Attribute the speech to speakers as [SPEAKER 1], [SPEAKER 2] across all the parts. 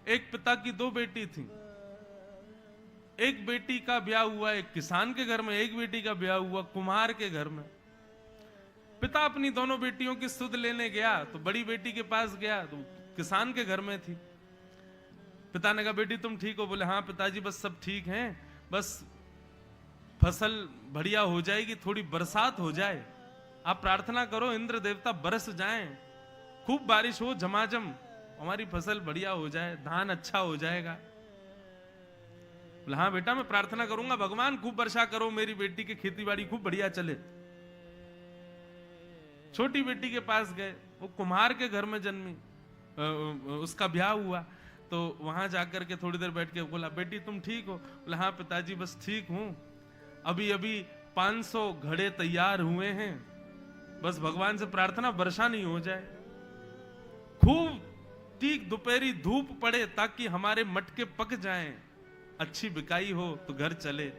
[SPEAKER 1] एक पिता की दो बेटी थी। एक बेटी का ब्याह हुआ एक किसान के घर में, एक बेटी का ब्याह हुआ कुम्हार के घर में। पिता अपनी दोनों बेटियों की सुध लेने गया तो बड़ी बेटी के पास गया तो किसान के घर में थी। पिता ने कहा बेटी तुम ठीक हो? बोले हाँ पिताजी बस सब ठीक हैं, बस फसल बढ़िया हो जाएगी, थोड़ी बरसात हो जाए, आप प्रार्थना करो इंद्र देवता बरस जाएं, खूब बारिश हो झमाझम, हमारी फसल बढ़िया हो जाए, धान अच्छा हो जाएगा। बोले हाँ बेटा मैं प्रार्थना करूंगा, भगवान खूब वर्षा करो, मेरी बेटी की खेती बाड़ी खूब बढ़िया चले। छोटी बेटी के पास गए, वो कुम्हार के घर में जन्मी, उसका ब्याह हुआ तो वहां जाकर के थोड़ी देर बैठ के बोला बेटी तुम ठीक हो? बोला हाँ पिताजी बस ठीक हूं, अभी अभी 500 घड़े तैयार हुए हैं, बस भगवान से प्रार्थना वर्षा नहीं हो जाए, खूब ठीक दोपहरी धूप पड़े ताकि हमारे मटके पक जाएं, अच्छी बिकाई हो तो घर चले।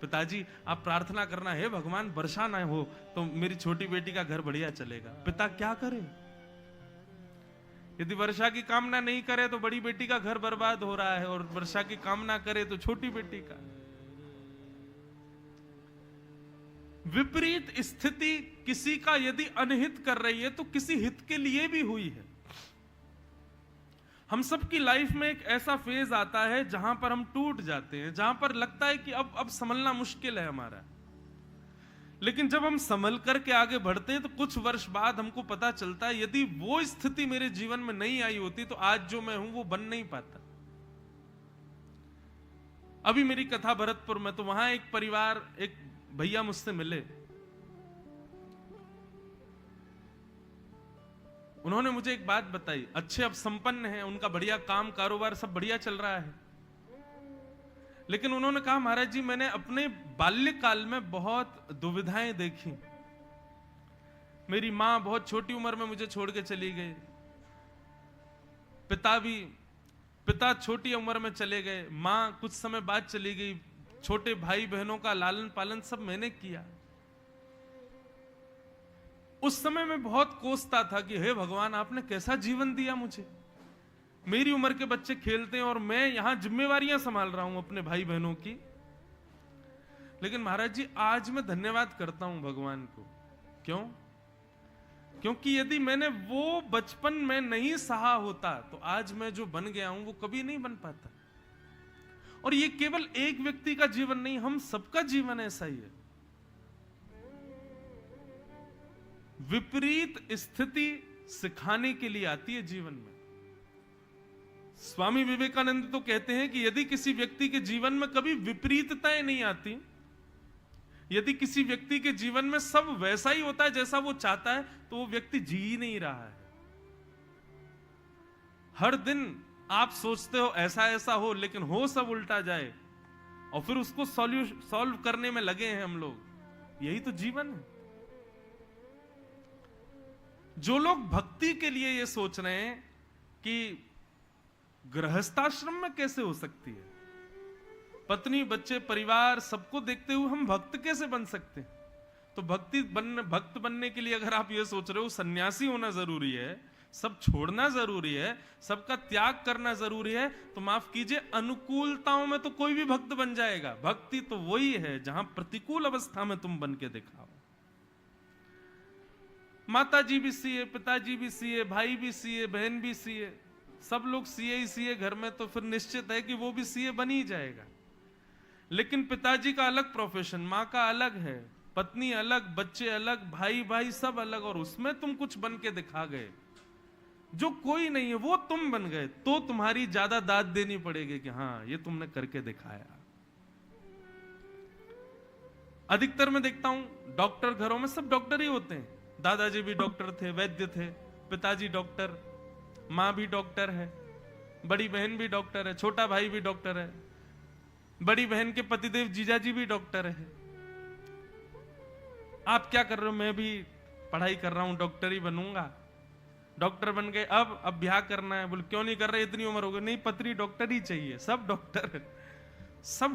[SPEAKER 1] पिताजी आप प्रार्थना करना है भगवान वर्षा ना हो तो मेरी छोटी बेटी का घर बढ़िया चलेगा। पिता क्या करे? यदि वर्षा की कामना नहीं करे तो बड़ी बेटी का घर बर्बाद हो रहा है, और वर्षा की कामना करे तो छोटी बेटी का। विपरीत स्थिति किसी का यदि अनहित कर रही है तो किसी हित के लिए भी हुई है। हम सबकी लाइफ में एक ऐसा फेज आता है जहां पर हम टूट जाते हैं, जहां पर लगता है कि अब संभलना मुश्किल है हमारा। लेकिन जब हम संभल करके आगे बढ़ते हैं तो कुछ वर्ष बाद हमको पता चलता है यदि वो स्थिति मेरे जीवन में नहीं आई होती तो आज जो मैं हूं वो बन नहीं पाता। अभी मेरी कथा भरतपुर में, तो वहां एक परिवार, एक भैया मुझसे मिले, उन्होंने मुझे एक बात बताई, अच्छे अब संपन्न हैं, उनका बढ़िया काम कारोबार सब बढ़िया चल रहा है, लेकिन उन्होंने कहा महाराज जी मैंने अपने बाल्यकाल में बहुत दुविधाएं देखी। मेरी मां बहुत छोटी उम्र में मुझे छोड़ के चली गई, पिता छोटी उम्र में चले गए, मां कुछ समय बाद चली गई, छोटे भाई बहनों का लालन पालन सब मैंने किया। उस समय मैं बहुत कोसता था कि हे भगवान आपने कैसा जीवन दिया मुझे, मेरी उम्र के बच्चे खेलते हैं और मैं यहां जिम्मेवारियां संभाल रहा हूं अपने भाई बहनों की। लेकिन महाराज जी आज मैं धन्यवाद करता हूं भगवान को। क्यों? क्योंकि यदि मैंने वो बचपन में नहीं सहा होता तो आज मैं जो बन गया हूं वो कभी नहीं बन पाता। और ये केवल एक व्यक्ति का जीवन नहीं, हम सबका जीवन ऐसा ही है। विपरीत स्थिति सिखाने के लिए आती है जीवन में। स्वामी विवेकानंद तो कहते हैं कि यदि किसी व्यक्ति के जीवन में कभी विपरीतताएं नहीं आती, यदि किसी व्यक्ति के जीवन में सब वैसा ही होता है जैसा वो चाहता है, तो वो व्यक्ति जी ही नहीं रहा है। हर दिन आप सोचते हो ऐसा ऐसा हो, लेकिन हो सब उल्टा जाए, और फिर उसको सॉल्व करने में लगे हैं हम लोग। यही तो जीवन है। जो लोग भक्ति के लिए ये सोच रहे हैं कि गृहस्थाश्रम में कैसे हो सकती है, पत्नी बच्चे परिवार सबको देखते हुए हम भक्त कैसे बन सकते हैं, तो भक्त बनने के लिए अगर आप ये सोच रहे हो सन्यासी होना जरूरी है, सब छोड़ना जरूरी है, सबका त्याग करना जरूरी है, तो माफ कीजिए अनुकूलताओं में तो कोई भी भक्त बन जाएगा। भक्ति तो वही है जहां प्रतिकूल अवस्था में तुम बन के दिखाओ। माता जी भी सीए, पिताजी भी सीए, भाई भी सीए, बहन भी सीए, सब लोग सीए ही सीए घर में, तो फिर निश्चित है कि वो भी सीए बन ही जाएगा। लेकिन पिताजी का अलग प्रोफेशन, माँ का अलग है, पत्नी अलग, बच्चे अलग, भाई भाई सब अलग, और उसमें तुम कुछ बन के दिखा गए जो कोई नहीं है, वो तुम बन गए, तो तुम्हारी ज्यादा दाद देनी पड़ेगी कि हाँ ये तुमने करके दिखाया। अधिकतर मैं देखता हूं डॉक्टर घरों में सब डॉक्टर ही होते हैं। दादाजी भी डॉक्टर थे, वैद्य थे, पिताजी डॉक्टर, मां भी डॉक्टर है, बड़ी बहन भी डॉक्टर है, छोटा भाई भी डॉक्टर है, बड़ी बहन के पतिदेव जीजाजी भी डॉक्टर है। आप क्या कर रहे हो? मैं भी पढ़ाई कर रहा हूं, डॉक्टर ही बनूंगा। डॉक्टर बन गए, अब ब्याह करना है। बोले क्यों नहीं कर रहे, इतनी उम्र हो गई? नहीं, पत्नी डॉक्टर ही चाहिए। सब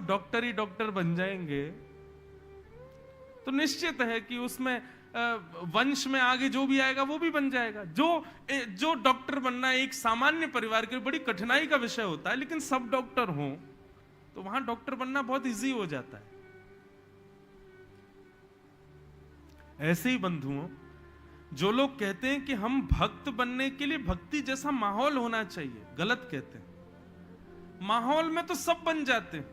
[SPEAKER 1] डॉक्टर ही डॉक्टर बन जाएंगे तो निश्चित है कि उसमें वंश में आगे जो भी आएगा वो भी बन जाएगा। जो डॉक्टर बनना एक सामान्य परिवार के लिए बड़ी कठिनाई का विषय होता है, लेकिन सब डॉक्टर हों तो वहां डॉक्टर बनना बहुत इजी हो जाता है। ऐसे ही बंधुओं, जो लोग कहते हैं कि हम भक्त बनने के लिए भक्ति जैसा माहौल होना चाहिए, गलत कहते हैं। माहौल में तो सब बन जाते हैं,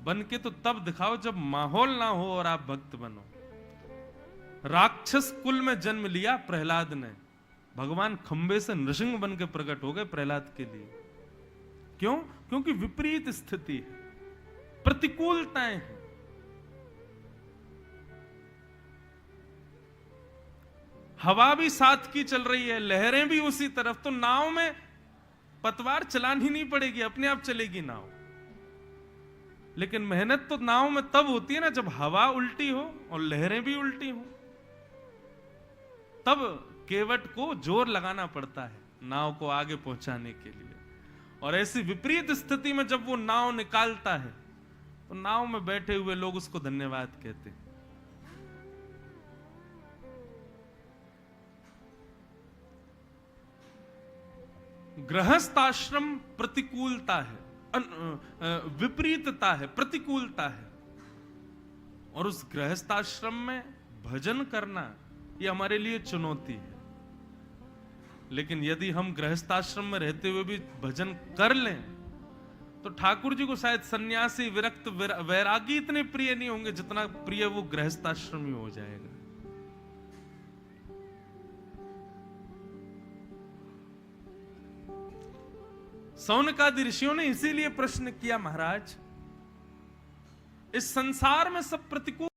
[SPEAKER 1] बन के तो तब दिखाओ जब माहौल ना हो और आप भक्त बनो। राक्षस कुल में जन्म लिया प्रहलाद ने, भगवान खंबे से नृसिंह बन के प्रकट हो गए प्रहलाद के लिए। क्यों? क्योंकि विपरीत स्थिति है, प्रतिकूलताएं हैं। हवा भी साथ की चल रही है, लहरें भी उसी तरफ, तो नाव में पतवार चलानी नहीं पड़ेगी, अपने आप चलेगी नाव। लेकिन मेहनत तो नाव में तब होती है ना जब हवा उल्टी हो और लहरें भी उल्टी हो, तब केवट को जोर लगाना पड़ता है नाव को आगे पहुंचाने के लिए। और ऐसी विपरीत स्थिति में जब वो नाव निकालता है तो नाव में बैठे हुए लोग उसको धन्यवाद कहते हैं। गृहस्थ आश्रम प्रतिकूलता है, विपरीतता है, प्रतिकूलता है। और उस गृहस्थ आश्रम में भजन करना ये हमारे लिए चुनौती है। लेकिन यदि हम गृहस्थ आश्रम में रहते हुए भी भजन कर लें तो ठाकुर जी को शायद सन्यासी, विरक्त, वैरागी इतने प्रिय नहीं होंगे जितना प्रिय वो गृहस्थ आश्रम ही हो जाएगा। सौनकादि ऋषियों ने इसीलिए प्रश्न किया, महाराज इस संसार में सब प्रतिकूल